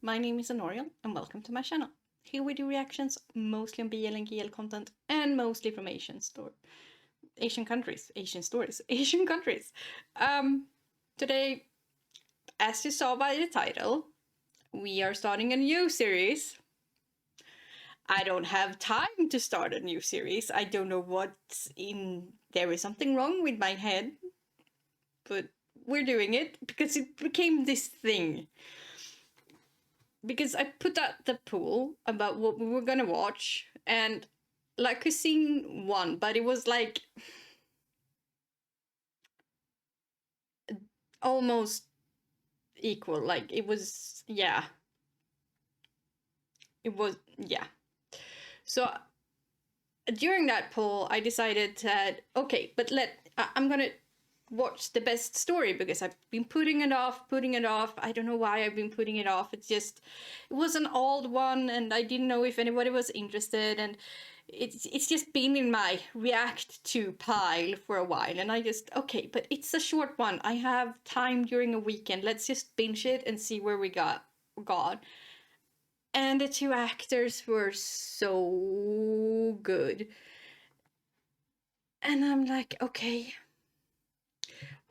my name is Honoriel and welcome to my channel. Here we do reactions mostly on BL and GL content and mostly from Asian countries. Today, as you saw by the title, we are starting a new series. I don't have time to start a new series. I don't know what's in... There is something wrong with my head, but we're doing it because it became this thing. Because I put out the poll about what we were gonna watch, and like I seen one, but it was like almost equal. Like it was, yeah. It was, yeah. So during that poll, I decided that okay, but I'm gonna watch the best story because I've been putting it off. I don't know why I've been putting it off. It was an old one and I didn't know if anybody was interested, and it's just been in my react to pile for a while, and I just, okay, but it's a short one. I have time during a weekend. Let's just binge it and see where we got. And the two actors were so good. And I'm like, okay,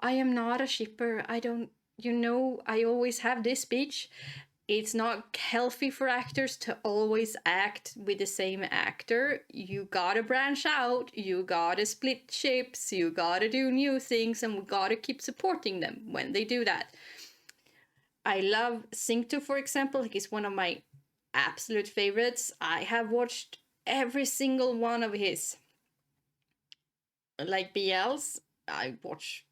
I am not a shipper. I don't, I always have this speech. It's not healthy for actors to always act with the same actor. You gotta branch out, you gotta split ships, you gotta do new things, and we gotta keep supporting them when they do that. I love Syncto, for example. He's one of my absolute favorites. I have watched every single one of his, like, BLs. I watched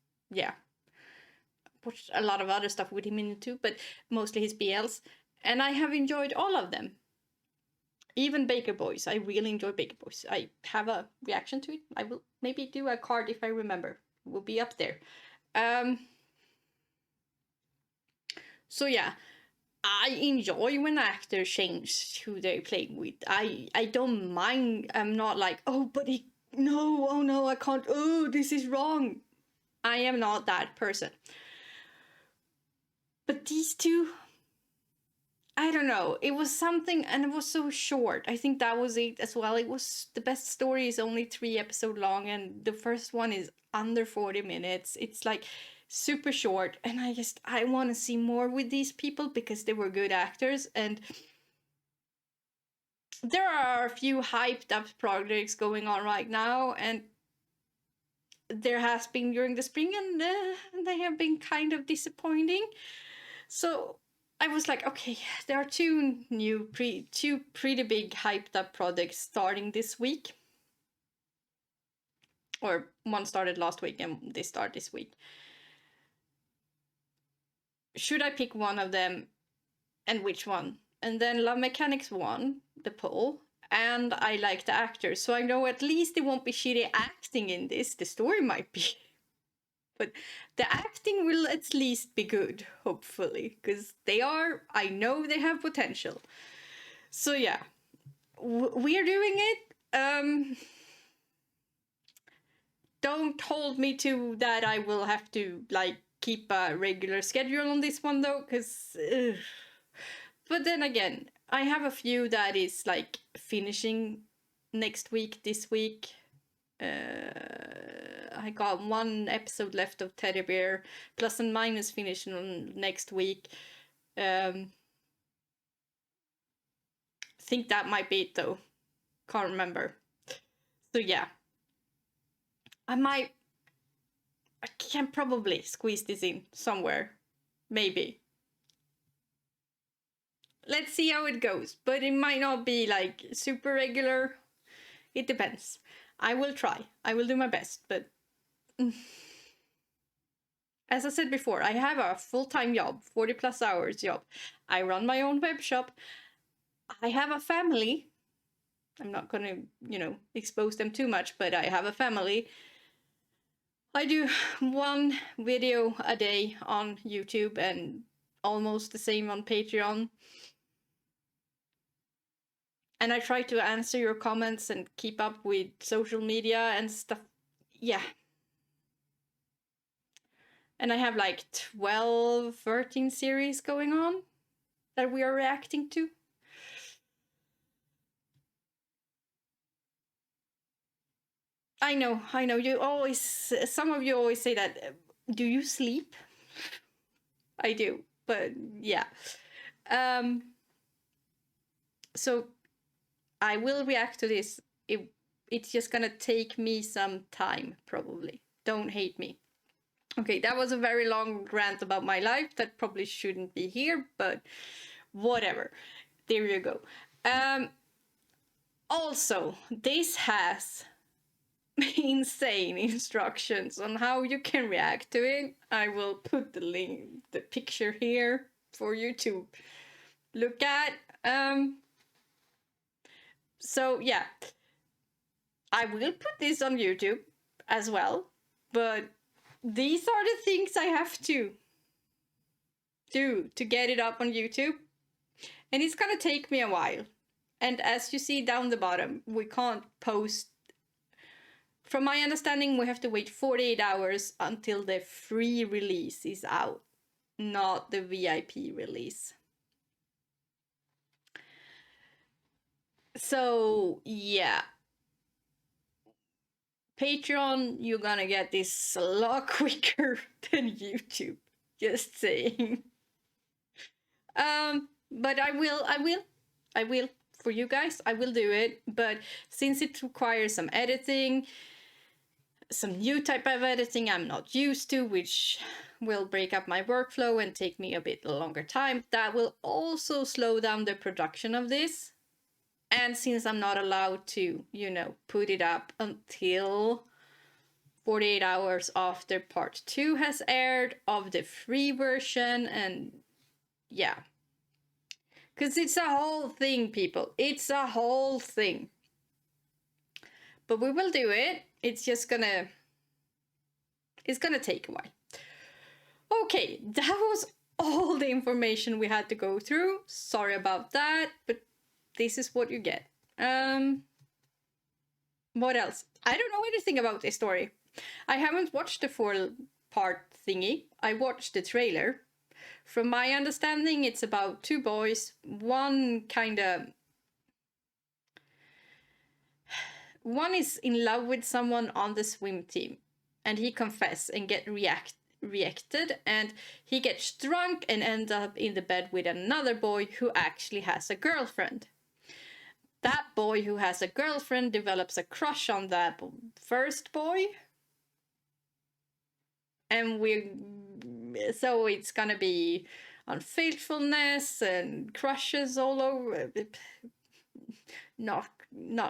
a lot of other stuff with him in it too, but mostly his BLs, and I have enjoyed all of them. Even Baker Boys. I really enjoy Baker Boys. I have a reaction to it. I will maybe do a card if I remember. It will be up there. So yeah, I enjoy when actors change who they're playing with. I don't mind. I'm not like, oh, but no, I can't. Oh, this is wrong. I am not that person. But these two, I don't know. It was something, and it was so short. I think that was it as well. It was, the best story is only 3 episodes long, and the first one is under 40 minutes. It's like super short, and I want to see more with these people because they were good actors, and there are a few hyped up projects going on right now, and there has been during the spring, and they have been kind of disappointing. So I was like, okay, there are two pretty big hyped up projects starting this week. Or one started last week and they start this week. Should I pick one of them, and which one? And then Love Mechanics won the poll, and I like the actors, so I know at least it won't be shitty acting in this. The story might be, but the acting will at least be good, hopefully, because I know they have potential. So yeah, we're doing it. Don't hold me to that. I will have to, like, keep a regular schedule on this one, though, because... But then again, I have a few that is, like, finishing next week, this week. I got 1 episode left of Teddy Bear. Plus and Minus finishing on next week. Think that might be it, though. Can't remember. So yeah. I can probably squeeze this in somewhere. Maybe. Let's see how it goes. But it might not be, like, super regular. It depends. I will try. I will do my best, but... As I said before, I have a full-time job, 40+ hours job. I run my own web shop. I have a family. I'm not gonna, expose them too much, but I have a family. I do 1 video a day on YouTube and almost the same on Patreon. And I try to answer your comments and keep up with social media and stuff. Yeah. And I have like 12, 13 series going on. that we are reacting to? I know. You always, some of you always say that. Do you sleep? I do, but yeah. Um, so I will react to this. It's just gonna take me some time, probably. Don't hate me. Okay, that was a very long rant about my life that probably shouldn't be here, but whatever. There you go. Also, this has insane instructions on how you can react to it. I will put the link, the picture here for you to look at. So yeah, I will put this on YouTube as well, but these are the things I have to do to get it up on YouTube, and it's gonna take me a while. And as you see down the bottom, we can't post. From my understanding, we have to wait 48 hours until the free release is out, not the VIP release. So, yeah. Patreon, you're gonna get this a lot quicker than YouTube. Just saying. But I will for you guys. I will do it. But since it requires some editing, some new type of editing I'm not used to, which will break up my workflow and take me a bit longer time, that will also slow down the production of this. And since I'm not allowed to, put it up until 48 hours after part 2 has aired of the free version, and yeah. Because it's a whole thing, people. It's a whole thing. But we will do it. It's gonna take a while. Okay, that was all the information we had to go through. Sorry about that, but this is what you get. What else? I don't know anything about this story. I haven't watched the 4-part thingy. I watched the trailer. From my understanding, it's about 2 boys. One is in love with someone on the swim team, and he confesses and get reacted, and he gets drunk and ends up in the bed with another boy who actually has a girlfriend. That boy who has a girlfriend develops a crush on that first boy, and so it's gonna be unfaithfulness and crushes all over, not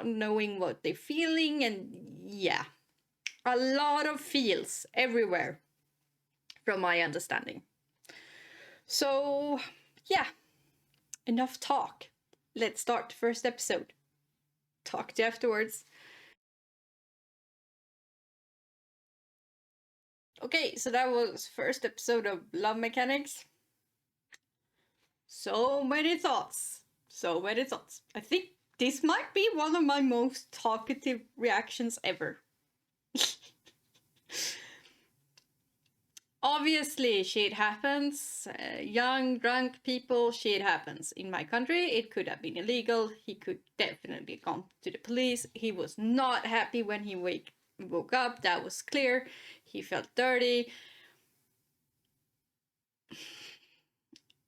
knowing what they're feeling, and yeah, a lot of feels everywhere from my understanding. So yeah, enough talk. Let's start the first episode. Talk to you afterwards. Okay, so that was first episode of Love Mechanics. So many thoughts. I think this might be one of my most talkative reactions ever. Obviously, shit happens. Young, drunk people, shit happens. In my country, it could have been illegal. He could definitely gone to the police. He was not happy when he woke up. That was clear. He felt dirty.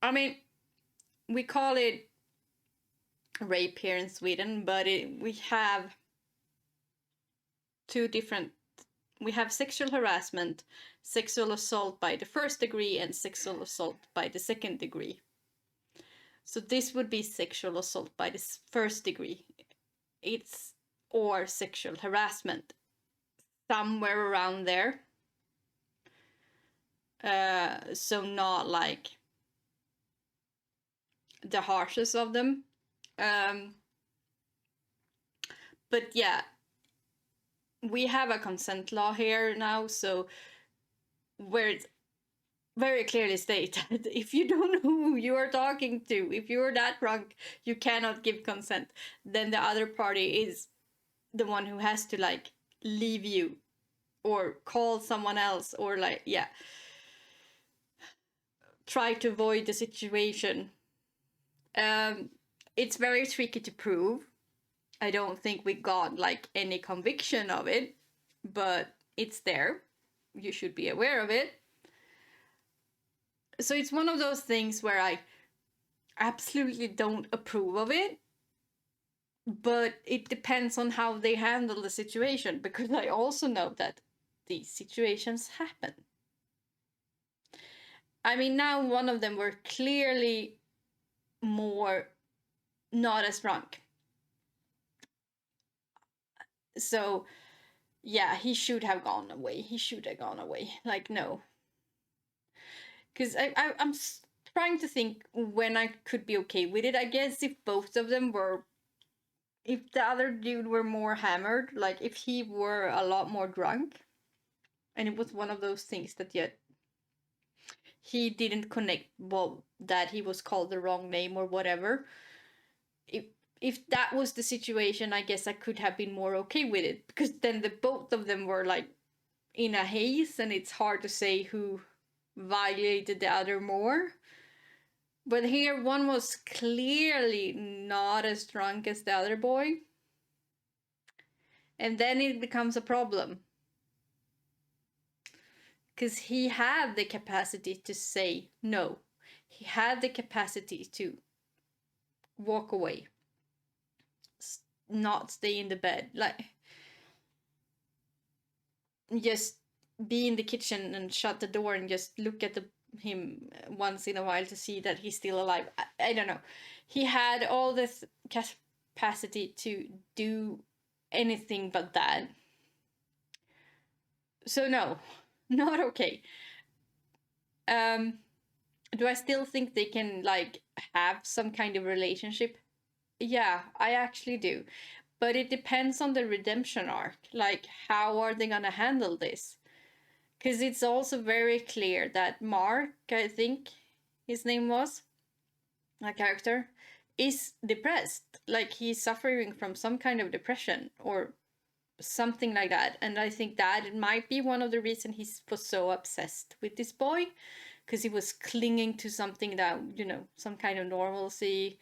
I mean, we call it rape here in Sweden, but we have 2 different. We have sexual harassment, sexual assault by the 1st degree, and sexual assault by the 2nd degree. So this would be sexual assault by the 1st degree. Or sexual harassment, somewhere around there. So not like the harshest of them. But yeah, we have a consent law here now, so where it's very clearly stated if you don't know who you are talking to, if you're that drunk, you cannot give consent. Then the other party is the one who has to leave you or call someone else, or try to avoid the situation. Um, it's very tricky to prove. I don't think we got like any conviction of it, but it's there. You should be aware of it. So it's one of those things where I absolutely don't approve of it, but it depends on how they handle the situation, because I also know that these situations happen. I mean, now one of them were clearly more not as drunk. So, yeah, he should have gone away. He should have gone away. Like, no. Because I'm trying to think when I could be okay with it. I guess if both of them were, if the other dude were more hammered, like if he were a lot more drunk, and it was one of those things that yet he didn't connect, well, that he was called the wrong name or whatever. If if that was the situation, I guess I could have been more okay with it, because then the both of them were like in a haze, and it's hard to say who violated the other more. But here, one was clearly not as drunk as the other boy, and then it becomes a problem because he had the capacity to say no. He had the capacity to walk away, not stay in the bed, like just be in the kitchen and shut the door and just look at him once in a while to see that he's still alive. I don't know. He had all this capacity to do anything but that. So no, not okay. Um, do I still think they can like have some kind of relationship? Yeah, I actually do. But it depends on the redemption arc. Like, how are they gonna handle this? Because it's also very clear that Mark, I think his name was, a character, is depressed. Like, he's suffering from some kind of depression or something like that. And I think that might be one of the reasons he was so obsessed with this boy, because he was clinging to something that, some kind of normalcy.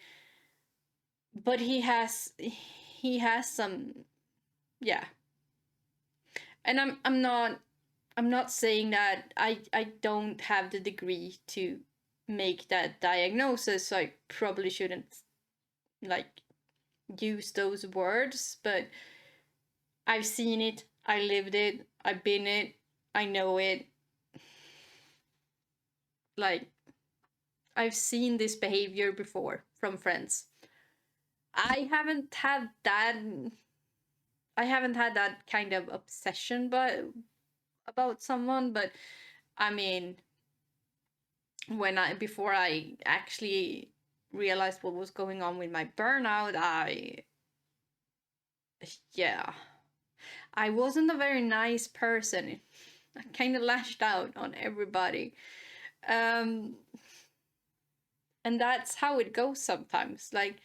But he has some, yeah. And I'm not saying that I don't have the degree to make that diagnosis, so I probably shouldn't like use those words, but I've seen it, I lived it, I've been it, I know it. Like, I've seen this behavior before from friends. I haven't had that I haven't had that kind of obsession but about someone, but I mean, when I before I actually realized what was going on with my burnout, yeah, I wasn't a very nice person. I kind of lashed out on everybody. Um, and that's how it goes sometimes. Like,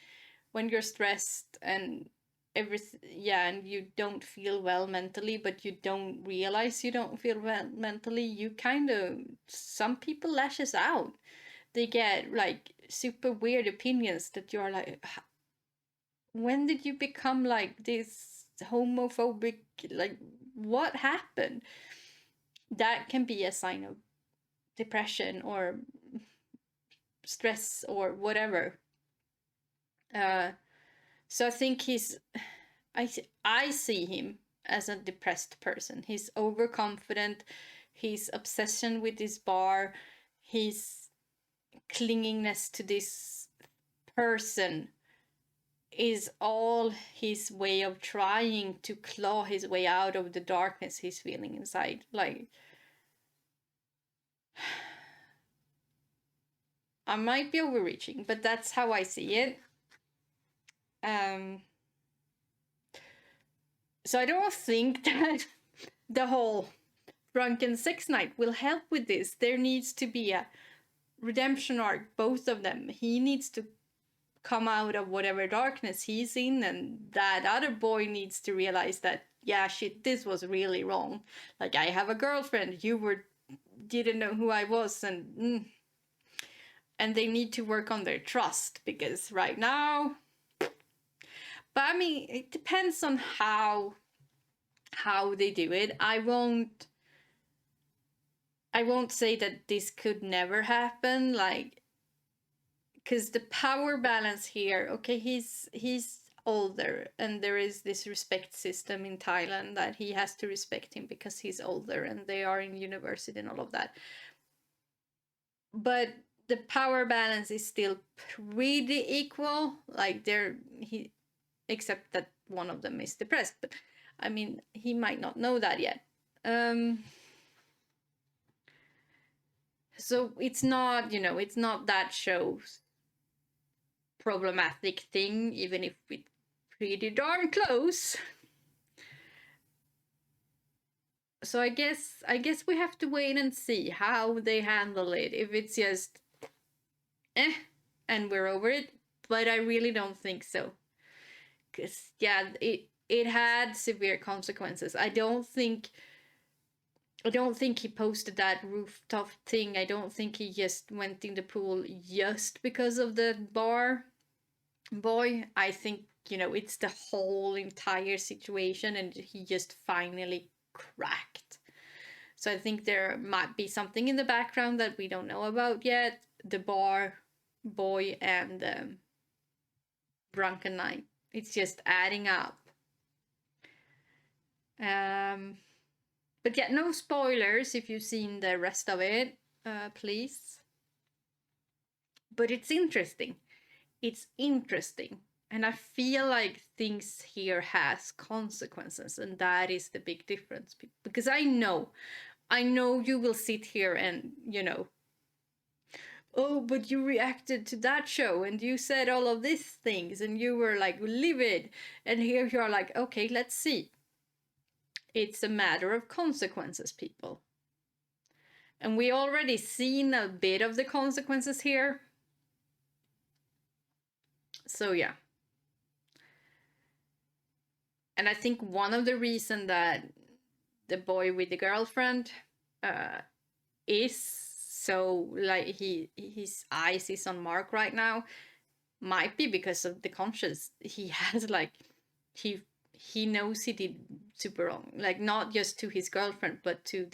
when you're stressed and everything, yeah, and you don't feel well mentally, but you don't realize you don't feel well mentally, you kind of, some people lashes out. They get like super weird opinions that you're like, when did you become like this homophobic? Like, what happened? That can be a sign of depression or stress or whatever. Uh, so I think I see him as a depressed person. He's overconfident. His obsession with this bar. His clinginess to this person is all his way of trying to claw his way out of the darkness he's feeling inside. Like, I might be overreaching, but that's how I see it. Um, so I don't think that the whole drunken sex night will help with this. There needs to be a redemption arc, both of them. He needs to come out of whatever darkness he's in, and that other boy needs to realize that, yeah, shit, this was really wrong. Like, I have a girlfriend, you didn't know who I was, and and they need to work on their trust, because right now, but I mean, it depends on how they do it. I won't say that this could never happen, like, because the power balance here, okay, he's older, and there is this respect system in Thailand that he has to respect him because he's older and they are in university and all of that. But the power balance is still pretty equal. Like, he, except that one of them is depressed. But I mean, he might not know that yet. So it's not, it's not that show's problematic thing, even if it's pretty darn close. So I guess we have to wait and see how they handle it. If it's just and we're over it, but I really don't think so. Cuz yeah, it had severe consequences. I don't think he posted that rooftop thing. I don't think he just went in the pool just because of the bar boy. I think, it's the whole entire situation, and he just finally cracked. So I think there might be something in the background that we don't know about yet. The bar boy and drunken night. It's just adding up. But yeah, no spoilers if you've seen the rest of it, please. But it's interesting. It's interesting. And I feel like things here has consequences, and that is the big difference. Because I know you will sit here and, oh, but you reacted to that show and you said all of these things and you were like livid. And here you are like, okay, let's see. It's a matter of consequences, people. And we already seen a bit of the consequences here. So yeah. And I think one of the reasons that the boy with the girlfriend is so, like, his eyes is on Mark right now might be because of the conscience he has. Like, he knows he did super wrong, like, not just to his girlfriend but to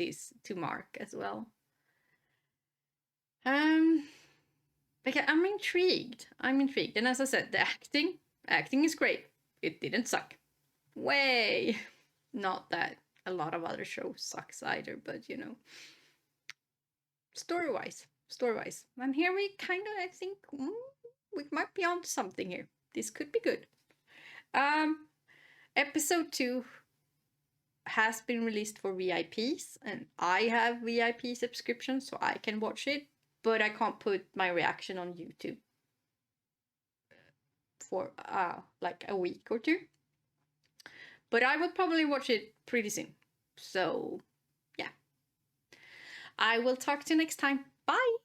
Mark as well. But yeah, I'm intrigued, and as I said, the acting is great. It didn't suck. Way. Not that a lot of other shows sucks either, but story-wise. And here we kind of, I think, we might be on something here. This could be good. Episode 2 has been released for VIPs, and I have VIP subscription, so I can watch it, but I can't put my reaction on YouTube for like a week or two. But I will probably watch it pretty soon. So yeah. I will talk to you next time. Bye!